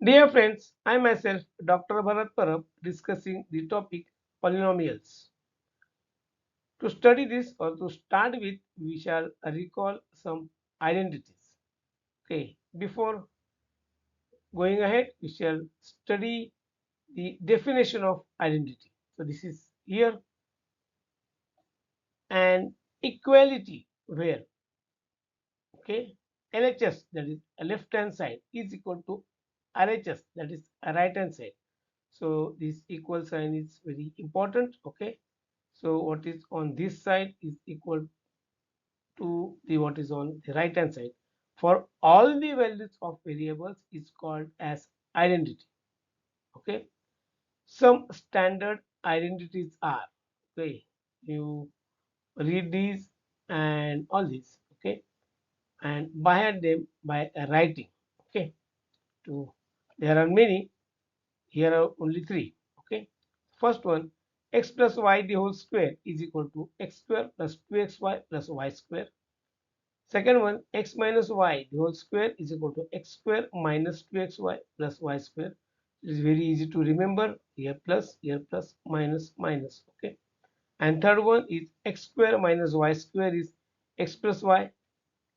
Dear friends, I myself, Dr. Bharat Parab, discussing the topic polynomials. To study this or to start with, we shall recall some identities. Okay, before going ahead, we shall study the definition of identity. So, this is here an equality where okay LHS, that is a left hand side, is equal to RHS, that is a right hand side. So this equal sign is very important. Okay, so what is on this side is equal to the what is on the right hand side for all the values of variables is called as identity. Okay, some standard identities are, okay, you read these and all these, okay, and by them by writing. Okay, to there are many, here are only three. Okay, first one, x plus y the whole square is equal to x square plus 2xy plus y square. Second one, x minus y the whole square is equal to x square minus 2xy plus y square. It is very easy to remember, here plus minus minus. Okay, and third one is x square minus y square is x plus y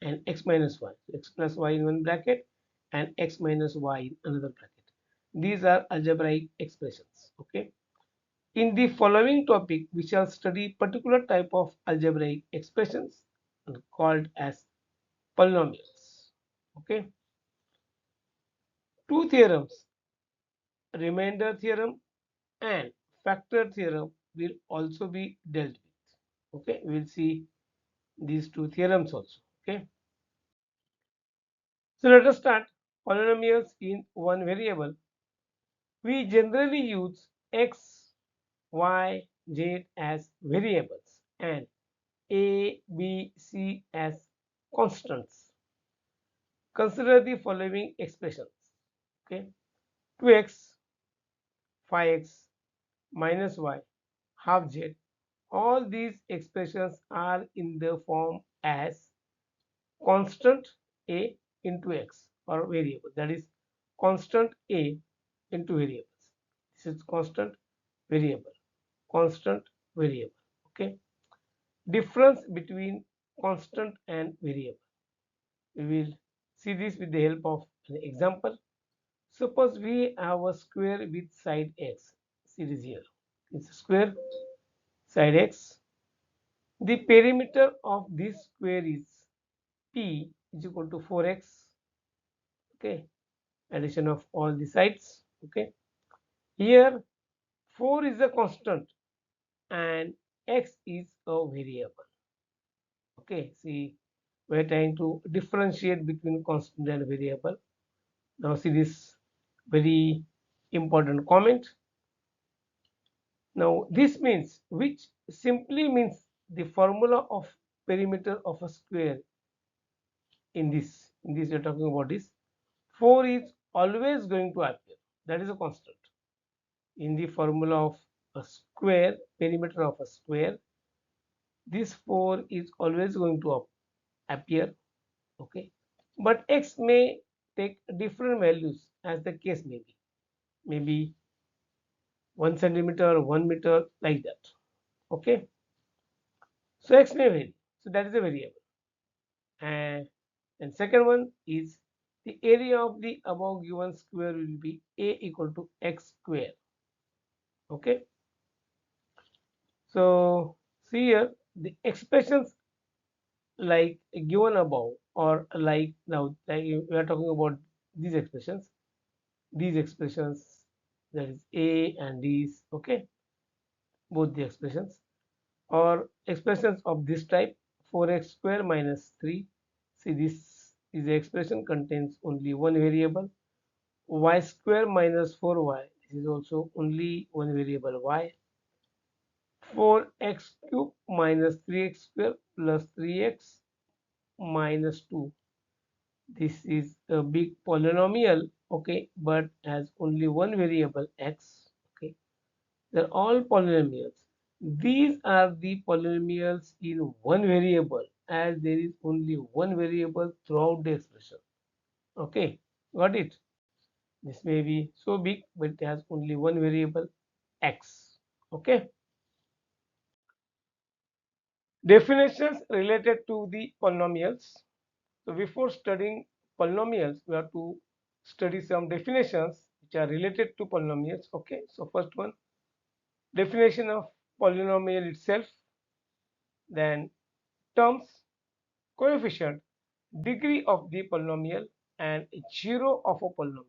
and x minus y. So x plus y in one bracket and x minus y in another bracket. These are algebraic expressions. Okay. In the following topic, we shall study particular type of algebraic expressions called as polynomials. Okay. Two theorems, remainder theorem and factor theorem, will also be dealt with. Okay. We will see these two theorems also. Okay. So let us start polynomials in one variable. We generally use x, y, z as variables and a, b, c as constants. Consider the following expressions. Okay, 2x, 5x, minus y, half z. All these expressions are in the form as constant a into x or variable. That is constant a into variables. This is constant variable, constant variable. Okay, difference between constant and variable, we will see this with the help of an example. Suppose we have a square with side x. See this here, it's a square, side x. The perimeter of this square is p is equal to 4x. Okay, addition of all the sides. Okay, here 4 is a constant and x is a variable. Okay, see, we're trying to differentiate between constant and variable. Now see this very important comment. Now this means, which simply means the formula of perimeter of a square in this we're talking about is 4 is always going to appear. That is a constant. In the formula of a square, perimeter of a square, this 4 is always going to appear. Okay, but x may take different values as the case may be, maybe 1 centimeter, 1 meter, like that. Okay, so x may vary, so that is a variable. And second one is the area of the above given square will be a equal to x square. Okay, so see here the expressions like given above, or like now, like we are talking about these expressions, that is a and these. Okay, both the expressions or expressions of this type, 4x square minus 3. See, this is the expression contains only one variable. Y square minus 4y, this is also only one variable y. 4x cube minus 3x square plus 3x minus 2, this is a big polynomial. Okay, but has only one variable x. Okay, they're all polynomials. These are the polynomials in one variable, as there is only one variable throughout the expression. Okay, got it? This may be so big, but it has only one variable x. Okay. Definitions related to the polynomials. So before studying polynomials, we have to study some definitions which are related to polynomials. Okay. So first one, definition of polynomial itself, then terms, coefficient, degree of the polynomial, and zero of a polynomial.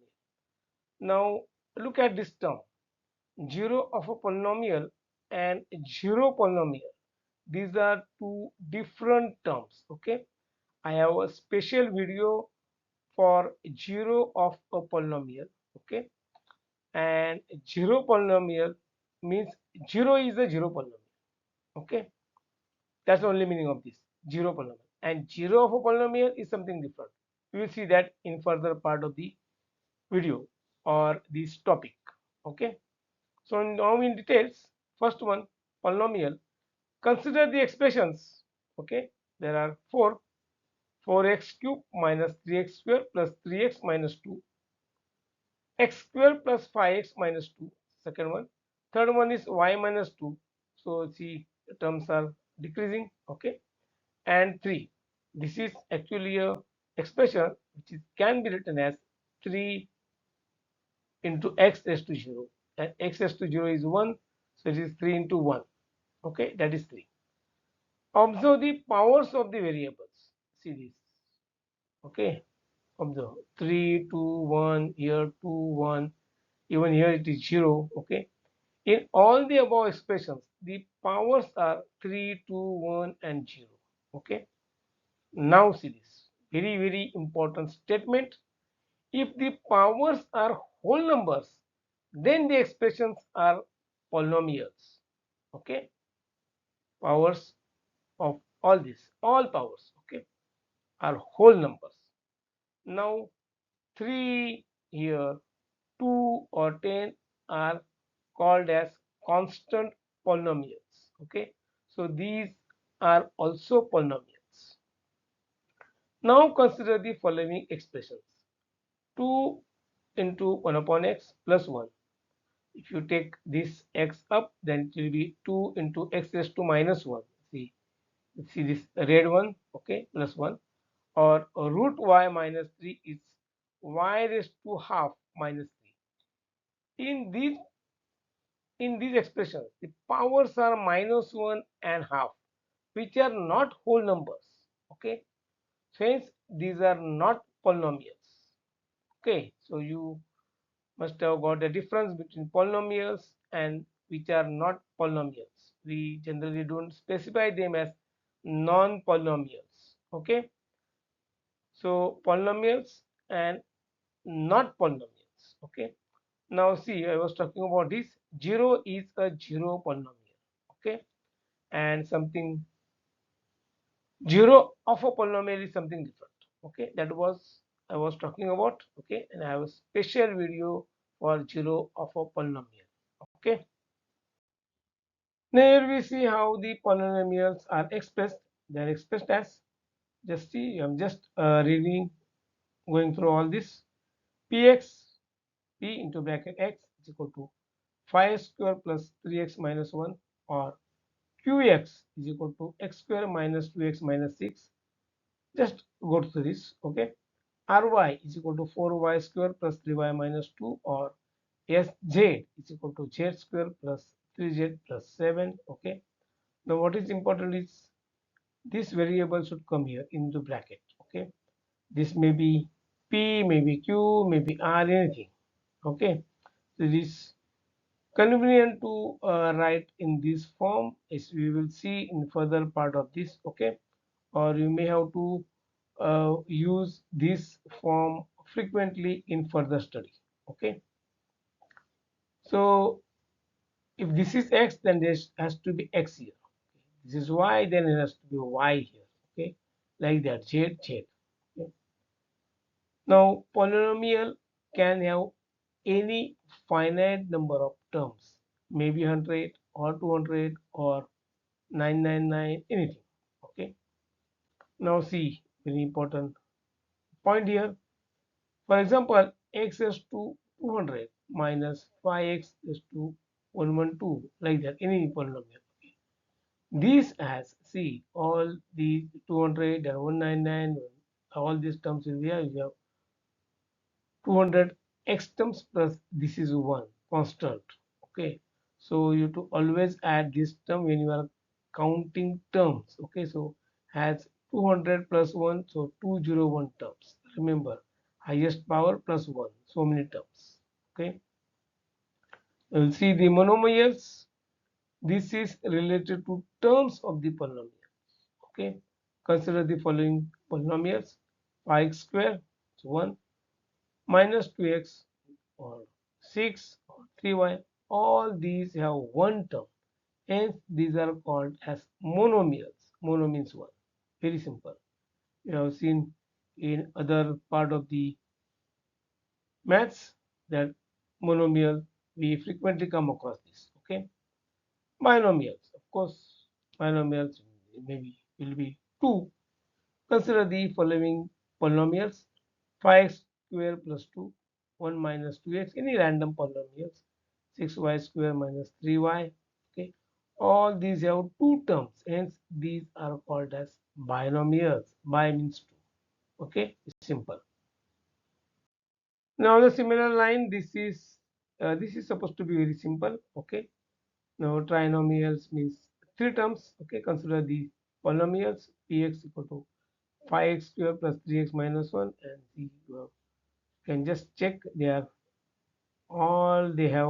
Now look at this term, zero of a polynomial and zero polynomial. These are two different terms. Okay, I have a special video for zero of a polynomial. Okay, and zero polynomial means zero is a zero polynomial. Okay, that's the only meaning of this zero polynomial. And zero of a polynomial is something different. We will see that in further part of the video or this topic. Okay, so now in details, first one, polynomial. Consider the expressions. Okay, there are four: 4x cube minus 3x square plus 3x minus 2, x square plus 5x minus 2. Second one. Third one is y minus 2. So see, the terms are decreasing. Okay, and 3. This is actually a expression which can be written as 3 into x raised to 0, and x raised to 0 is 1, so it is 3 into 1. Okay, that is 3. Observe the powers of the variables. See this. Okay, observe 3, 2, 1, here 2, 1, even here it is 0. Okay, in all the above expressions, the powers are 3, 2, 1, and 0. Okay, now see this very, very important statement. If the powers are whole numbers, then the expressions are polynomials. Okay, powers of all this, all powers, okay, are whole numbers. Now 3 here, 2 or 10 are called as constant polynomials. Okay, so these are also polynomials. Now consider the following expressions: 2 into 1 upon x plus 1. If you take this x up, then it will be 2 into x raised to minus 1. See this red one, okay, plus 1, or root y minus 3 is y raised to half minus 3. In these expressions, the powers are minus 1 and half, which are not whole numbers. Okay, hence these are not polynomials. Okay, so you must have got the difference between polynomials and which are not polynomials. We generally don't specify them as non-polynomials. Okay, so polynomials and not polynomials. Okay, now see, I was talking about this. 0 is a zero polynomial. Okay, and something zero of a polynomial is something different. Okay, that was I was talking about. Okay, and I have a special video for zero of a polynomial. Okay, now here we see how the polynomials are expressed. They are expressed as, just see, I'm just reading, going through all this. Px, p into bracket x is equal to 5 square plus 3x minus 1, or qx is equal to x square minus 2x minus 6. Just go through this. Okay, ry is equal to 4y square plus 3y minus 2, or sz is equal to z square plus 3z plus 7. Okay, now what is important is this variable should come here into bracket. Okay, this may be p, maybe q, maybe r, anything. Okay, so this convenient to write in this form, as we will see in further part of this. Okay, or you may have to use this form frequently in further study. Okay, so if this is x, then there has to be x here. This is y, then it has to be y here. Okay, like that, z, z. Okay. Now polynomial can have any finite number of terms, maybe 100 or 200 or 999, anything. Okay, now see, very important point here. For example, x raised to 200 minus 5x is to 112, like that, any polynomial. These as, see, all these 200 and 199, all these terms will be here. You have 200 x terms plus this is one constant. Okay, so you have to always add this term when you are counting terms. Okay, so has 200 plus 1, so 201 terms. Remember, highest power plus 1, so many terms. Okay, you will see the monomials. This is related to terms of the polynomial. Okay, consider the following polynomials: 5x square, so 1, minus 2x, or 6, or 3y. All these have one term. Hence, these are called as monomials. Mono means one. Very simple. You have seen in other part of the maths that monomial, we frequently come across this. Okay, binomials. Of course, binomials maybe will be 2. Consider the following polynomials: 5x square plus 2, 1 minus 2x, any random polynomials, 6y square minus 3y. Okay, all these have two terms, hence these are called as binomials. Bi means two. Okay, it's simple. Now the similar line, this is supposed to be very simple. Okay, now trinomials means three terms. Okay, consider the polynomials: px equal to 5x square plus 3x minus 1, and you can just check they are all they have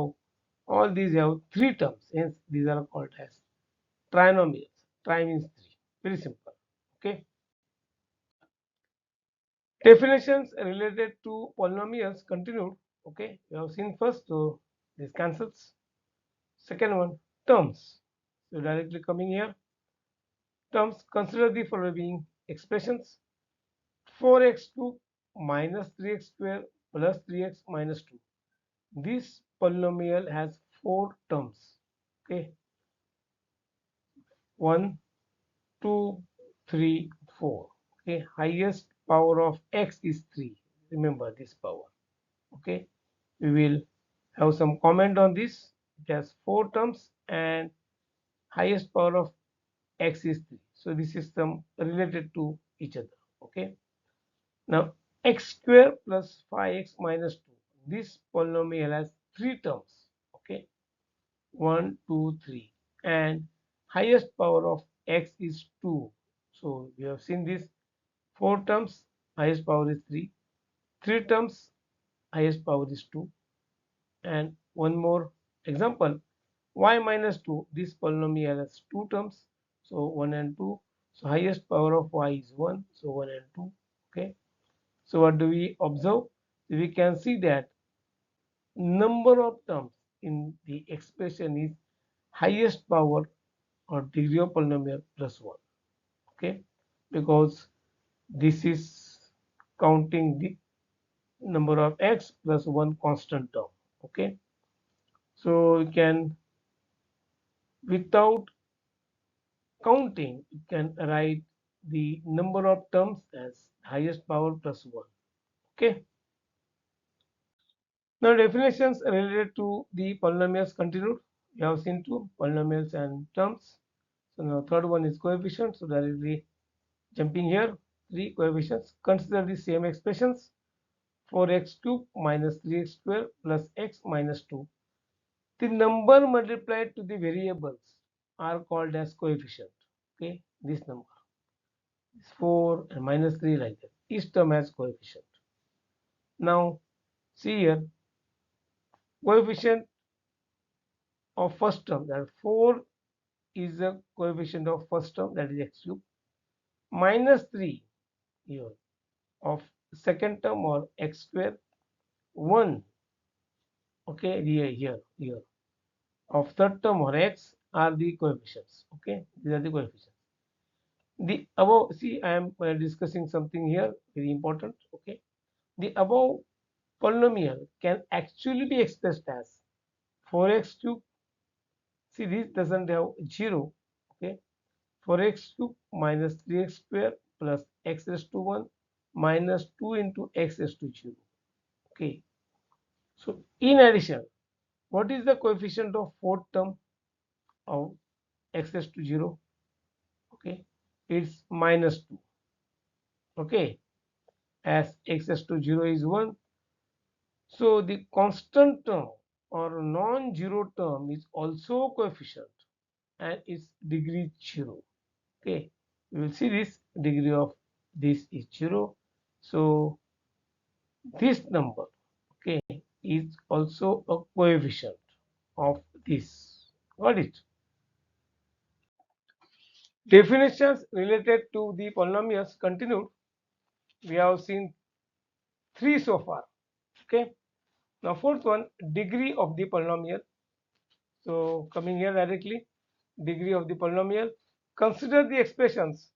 all these have three terms, hence these are called as trinomials. Tri means three. Very simple. Okay, definitions related to polynomials continued. Okay, we have seen first, so this cancels. Second one, terms. So directly coming here, terms, consider the following expressions: 4x cube minus 3x square plus 3x minus 2. This polynomial has four terms. Okay, 1, 2, 3, 4. Okay, highest power of x is 3. Remember this power. Okay, we will have some comment on this. It has four terms and highest power of x is 3. So this is some related to each other. Okay, now x square plus 5x minus 2. This polynomial has three terms. Okay, 1, 2, 3, and highest power of x is 2. So we have seen this: four terms, highest power is 3; three terms, highest power is 2. And one more example: y minus 2. This polynomial has two terms, so 1 and 2. So highest power of y is 1, so 1 and 2. Okay, so what do we observe? We can see that number of terms in the expression is highest power or degree of polynomial plus 1. Okay, because this is counting the number of x plus one constant term. Okay, so you can, without counting, you can write the number of terms as highest power plus 1. Okay, now definitions related to the polynomials continued. We have seen two: polynomials and terms. So now third one is coefficient. So directly jumping here, three coefficients. Consider the same expressions: 4x cube minus 3x square plus x minus 2. The number multiplied to the variables are called as coefficient. Okay, this number is 4 and minus 3, like that. Each term has coefficient. Now, see here, coefficient of first term, that 4 is the coefficient of first term, that is x cube, minus 3 here of second term, or x square, 1, okay, here of third term or x are the coefficients. Okay, these are the coefficients. The above, see, I am discussing something here very important. Okay, the above polynomial can actually be expressed as 4x cube. See, this doesn't have 0. Okay, 4x cube minus 3x square plus x raised to 1 minus 2 into x raised to 0. Okay, So in addition, what is the coefficient of fourth term of x raised to 0? Okay, it's -2. Okay, as x raised to 0 is 1. So the constant term or non-zero term is also coefficient and its degree 0. Okay, you will see this degree of this is 0. So this number, okay, is also a coefficient of this. Got it? Definitions related to the polynomials continued. We have seen three so far. Okay. Now fourth one, degree of the polynomial. So coming here directly, degree of the polynomial. Consider the expressions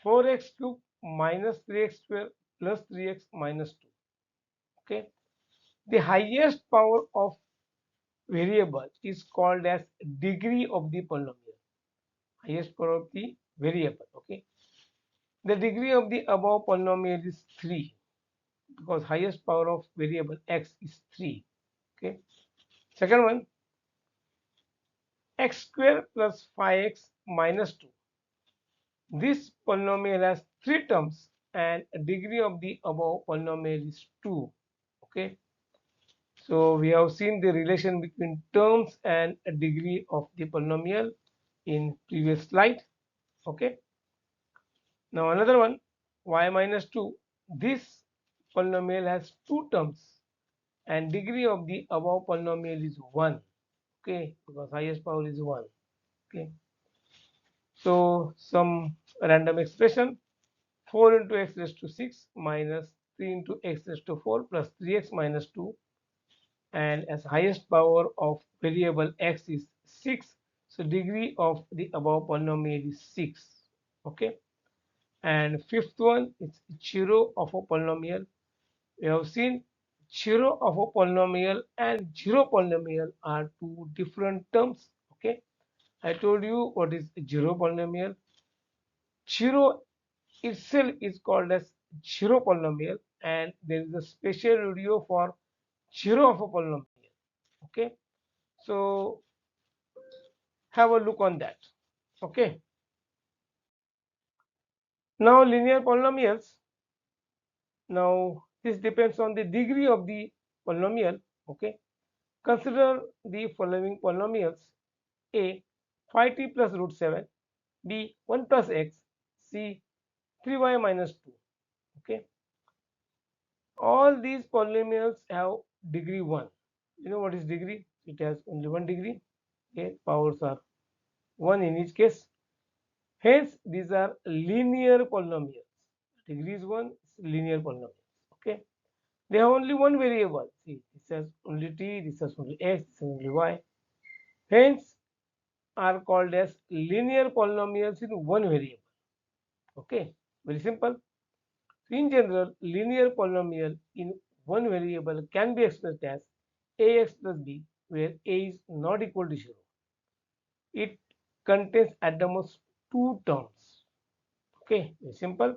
4x cubed minus 3x square plus 3x minus 2. Okay. The highest power of variable is called as degree of the polynomial. Highest power of the variable. Okay. The degree of the above polynomial is 3 because highest power of variable x is 3. Okay. Second one, x square plus 5x minus 2. This polynomial has three terms and degree of the above polynomial is 2. Okay. So we have seen the relation between terms and a degree of the polynomial in previous slide. Okay. Now another one, y minus 2. This polynomial has two terms and degree of the above polynomial is 1. Okay, because highest power is 1. Okay. So some random expression, 4 into x raised to 6 minus 3 into x raised to 4 plus 3x minus 2, and as highest power of variable x is 6, so degree of the above polynomial is 6. Okay. And fifth one is 0 of a polynomial. We have seen 0 of a polynomial and 0 polynomial are two different terms. Okay, I told you what is 0 polynomial. 0 itself is called as 0 polynomial, and there is a special video for 0 of a polynomial. Okay, so have a look on that. Okay, now linear polynomials. Now this depends on the degree of the polynomial. Okay, consider the following polynomials: a 5t plus root 7, b 1 plus x, c 3y minus 2. Okay, all these polynomials have degree 1. You know what is degree? It has only one degree. Okay, powers are 1 in each case. Hence, these are linear polynomials. Degree is 1, linear polynomials. Okay, they have only one variable. See, this has only t, this has only x, this has only y. Hence, are called as linear polynomials in one variable. Okay, very simple. In general, linear polynomial in one variable can be expressed as ax plus b, where a is not equal to 0. It contains at the most two terms. Okay, very simple.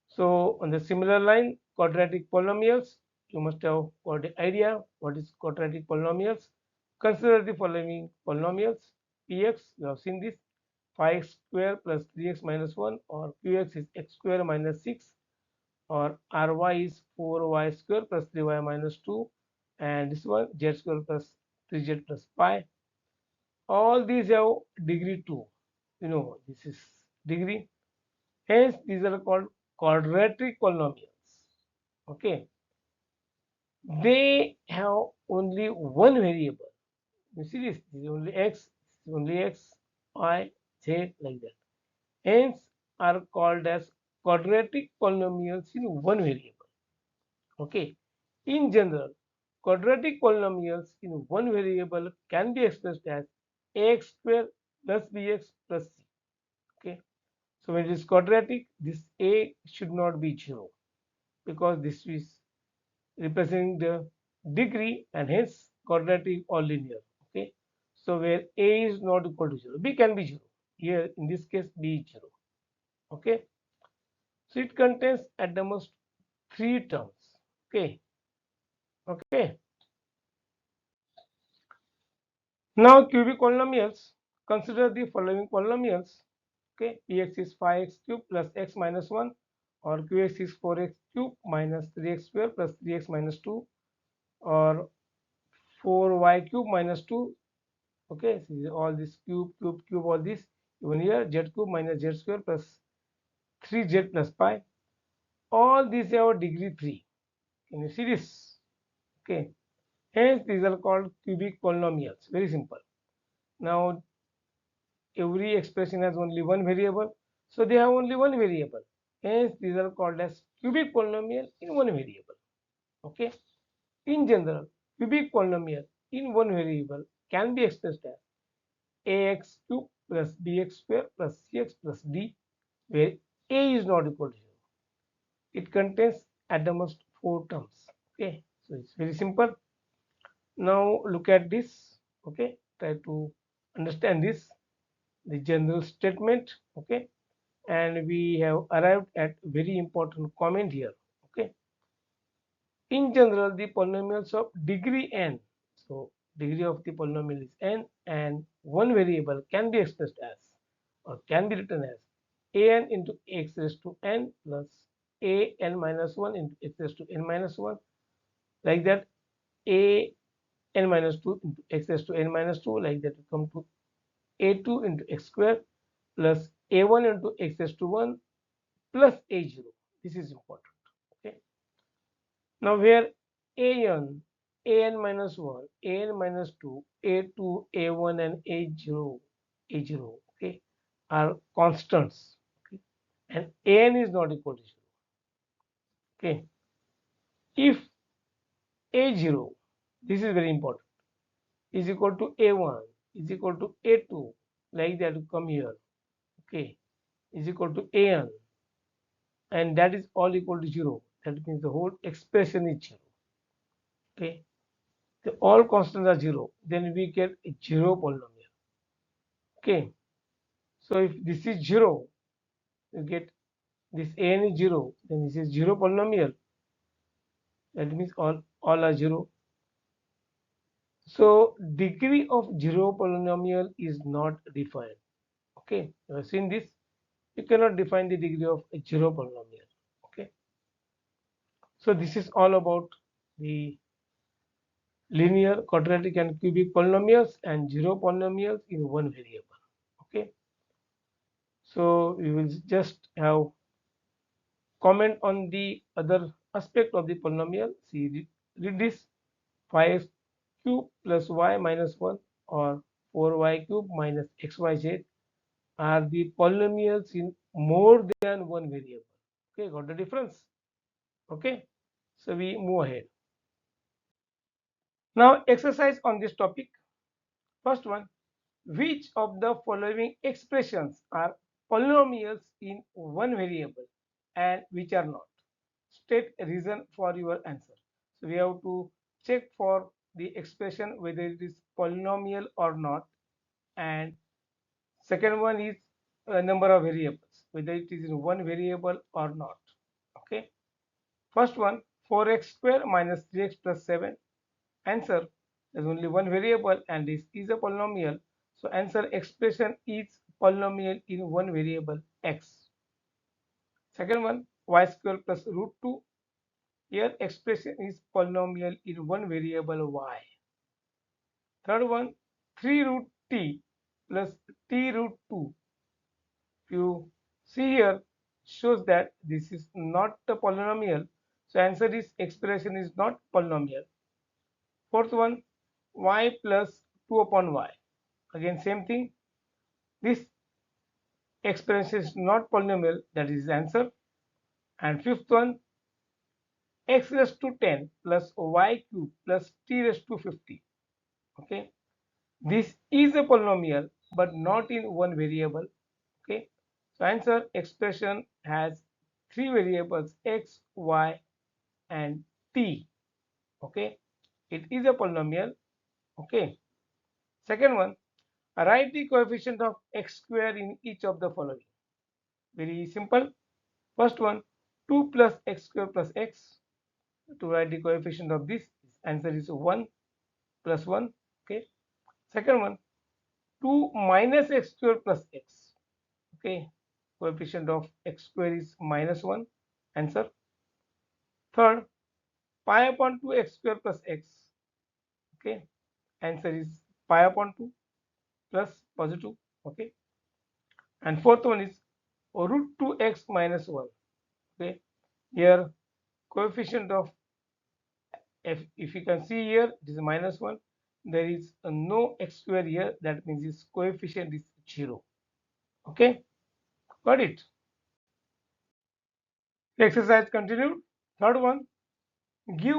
So on the similar line, quadratic polynomials, you must have got the idea what is quadratic polynomials. Consider the following polynomials. Px, you have seen this, 5x square plus 3x minus 1, or qx is x square minus 6, or ry is 4y square plus 3y minus 2, and this one z square plus 3z plus pi. All these have degree 2. You know, this is degree. Hence, these are called quadratic polynomials. Okay, they have only one variable. You see this is only x, only x, y, z, like that. Hence, are called as quadratic polynomials in one variable. Okay, in general, quadratic polynomials in one variable can be expressed as ax square plus bx plus c. Okay, so when it is quadratic, this a should not be 0 because this is representing the degree and hence quadratic or linear. Okay, so where a is not equal to 0, b can be 0. Here in this case, b is 0. Okay, so it contains at the most three terms. Okay, Okay. Now cubic polynomials. Consider the following polynomials. Okay, px is 5x cube plus x minus 1, or qx is 4x cube minus 3x square plus 3x minus 2, or 4y cube minus 2. Okay, so all this cube, all this. Even here z cube minus z square plus 3z plus pi. All these have degree 3. Can you see this? Okay, hence these are called cubic polynomials. Very simple. Now every expression has only one variable, so they have only one variable. Hence these are called as cubic polynomial in one variable. Okay. In general, cubic polynomial in one variable can be expressed as ax cube plus bx square plus cx plus d, where a is not equal to 0. It contains at the most 4 terms. Okay, so it's very simple. Now look at this. Okay, try to understand this, the general statement. Okay, and we have arrived at very important comment here. Okay, in general, the polynomials of degree n, so degree of the polynomial is n, and one variable can be expressed as, or can be written as, an into x raised to n plus a n minus 1 into x raised to n minus 1, like that. A n minus 2 into x raised to n minus 2, like that, will come to a2 into x square plus a1 into x raised to 1 plus a0. This is important. Okay. Now where an minus 1, an minus 2, a2, a1 and a0, okay, are constants. Okay, and an is not equal to 0. Okay, if a0, this is very important, is equal to a1, is equal to a2, like that will come here. Okay, is equal to an, and that is all equal to 0. That means the whole expression is 0. Okay, the all constants are 0, then we get a 0 polynomial. Okay, so if this is 0, you get this an is 0, then this is 0 polynomial. That means all are 0. So degree of 0 polynomial is not defined. Okay, you have seen this. You cannot define the degree of a 0 polynomial. Okay, so this is all about the linear, quadratic, and cubic polynomials and 0 polynomials in one variable. Okay, so we will just have comment on the other aspect of the polynomial. See, read this: 5x cube plus y minus 1, or 4y cube minus xyz are the polynomials in more than one variable. Okay, got the difference? Okay, so we move ahead. Now, exercise on this topic. First one: which of the following expressions are polynomials in one variable and which are not? State a reason for your answer. So we have to check for the expression whether it is polynomial or not, and second one is a number of variables, whether it is in one variable or not. Okay, first one: 4x square minus 3x plus 7. Answer: there's only one variable and this is a polynomial, so answer expression is polynomial in one variable x. Second one: y square plus root 2. Here expression is polynomial in one variable y. Third one: 3 root t plus t root 2. If you see here, shows that this is not a polynomial. So answer is expression is not polynomial. Fourth one: y plus 2 upon y. Again same thing. This expression is not polynomial. That is answer. And fifth one: x raised to 10 plus y cube plus t raised to 50. Okay, this is a polynomial but not in one variable. Okay, so answer expression has three variables x, y, and t. Okay, it is a polynomial. Okay, second one: write the coefficient of x square in each of the following. Very simple. First one: 2 plus x square plus x. To write the coefficient of this, Answer is 1 plus 1. Okay. Second one, 2 minus x square plus x. Okay. Coefficient of x square is minus 1. Answer. Third, pi upon 2 x square plus x. Okay. Answer is pi upon 2 plus positive. Okay. And fourth one is root 2x minus 1. Okay. Here coefficient of if you can see here it is minus 1. There is no x square here, that means its coefficient is 0. Okay, got it. Exercise continued. Third one, give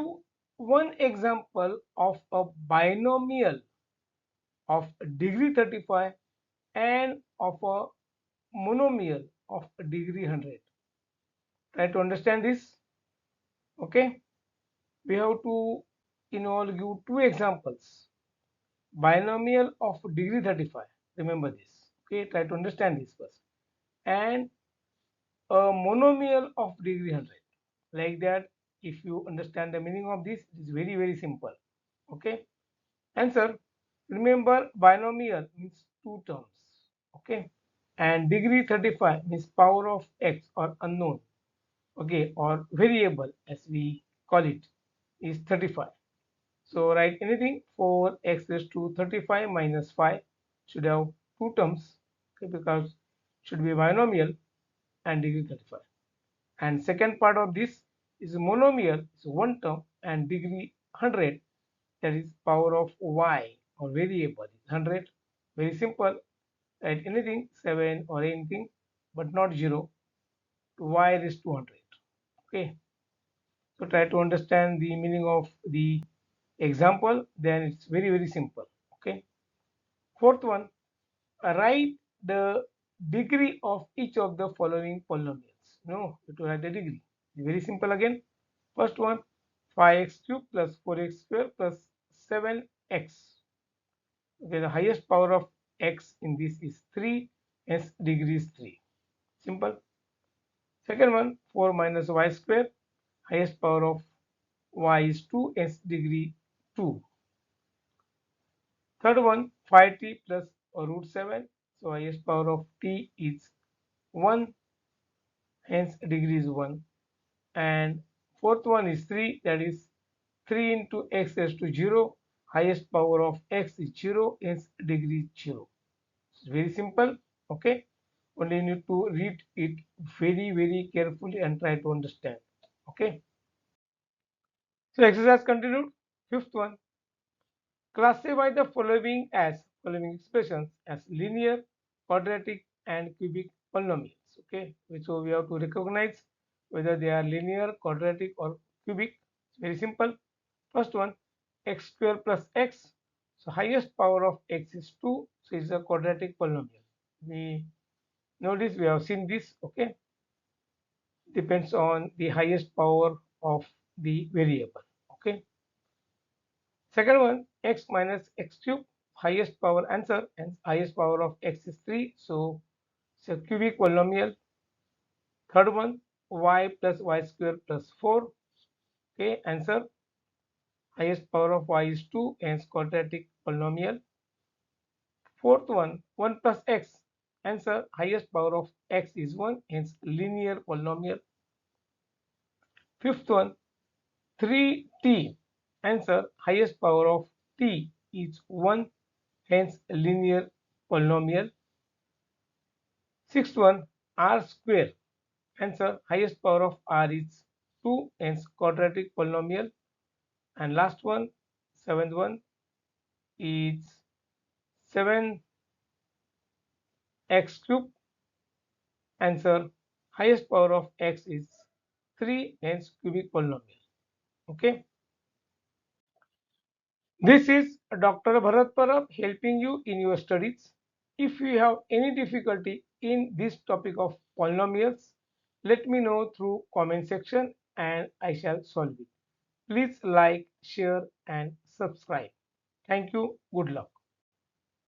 one example of a binomial of degree 35 and of a monomial of degree 100. Try to understand this. Okay, we have to give two examples. Binomial of degree 35. Remember this. Okay, try to understand this first. And a monomial of degree 100. Like that, if you understand the meaning of this, it is very, very simple. Okay. Answer. Remember, binomial means two terms. Okay. And degree 35 means power of x or unknown. Okay. Or variable as we call it is 35. So write anything for x raised to 35 minus 5 should have two terms, okay, because should be binomial and degree 35. And second part of this is monomial, is one term, and degree 100, that is power of y or variable is 100. Very simple. Write anything 7 or anything, but not 0 to y raised to 100. Okay. So try to understand the meaning of the example, then it's very, very simple. Okay. Fourth one, write the degree of each of the following polynomials. No, you have to write the degree. Very simple again. First one, 5x cubed plus 4x squared plus 7x. Okay, the highest power of x in this is 3, hence degree is 3. Simple. Second one, 4 minus y squared. Highest power of y is 2, hence degree 2. Third one, 5t plus root 7. So highest power of t is 1, hence degree is 1. And fourth one is 3, that is 3 into x raised to 0. Highest power of x is 0, hence degree is 0. It's very simple. Okay. Only you need to read it very, very carefully and try to understand. Okay. So exercise continued. Fifth one. Classify the following expressions as linear, quadratic, and cubic polynomials. Okay, so we have to recognize whether they are linear, quadratic, or cubic. It's very simple. First one, x square plus x. So highest power of x is 2, so it's a quadratic polynomial. We notice we have seen this. Okay, depends on the highest power of the variable. Okay. Second one, x minus x cube, highest power answer, and highest power of x is 3, so it's a cubic polynomial. Third one, y plus y square plus 4, okay, answer, highest power of y is 2, hence quadratic polynomial. Fourth one, 1 plus x, answer, highest power of x is 1, hence linear polynomial. Fifth one, 3t, answer, highest power of t is 1, hence linear polynomial. Sixth one, r square, answer, highest power of r is 2, hence quadratic polynomial. And last one, seventh one is 7x cube, answer, highest power of x is 3, hence cubic polynomial. Okay. This is Dr. Bharat Parab helping you in your studies. If you have any difficulty in this topic of polynomials, let me know through comment section and I shall solve it. Please like, share and subscribe. Thank you. Good luck.